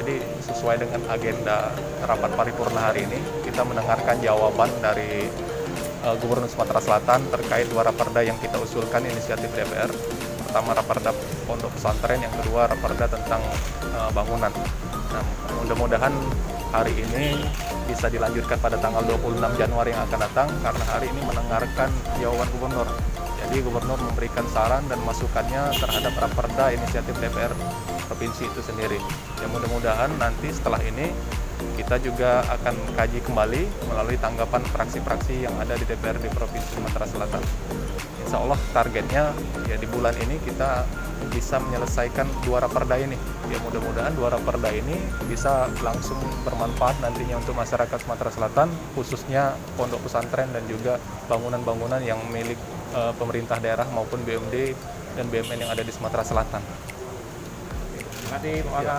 Jadi sesuai dengan agenda rapat paripurna hari ini, kita mendengarkan jawaban dari Gubernur Sumatera Selatan terkait dua raperda yang kita usulkan inisiatif DPR. Pertama raperda pondok pesantren, yang kedua raperda tentang bangunan. Nah, mudah-mudahan hari ini bisa dilanjutkan pada tanggal 26 Januari yang akan datang, karena hari ini mendengarkan jawaban Gubernur. Jadi Gubernur memberikan saran dan masukannya terhadap raperda inisiatif DPR Provinsi itu sendiri. Ya mudah-mudahan nanti setelah ini kita juga akan kaji kembali melalui tanggapan fraksi-fraksi yang ada di DPRD Provinsi Sumatera Selatan. Insya Allah targetnya ya di bulan ini kita bisa menyelesaikan dua raperda ini. Ya mudah-mudahan dua raperda ini bisa langsung bermanfaat nantinya untuk masyarakat Sumatera Selatan, khususnya pondok pesantren dan juga bangunan-bangunan yang milik pemerintah daerah maupun BUMD dan BUMN yang ada di Sumatera Selatan. Terima kasih, Pak Waka. Ya.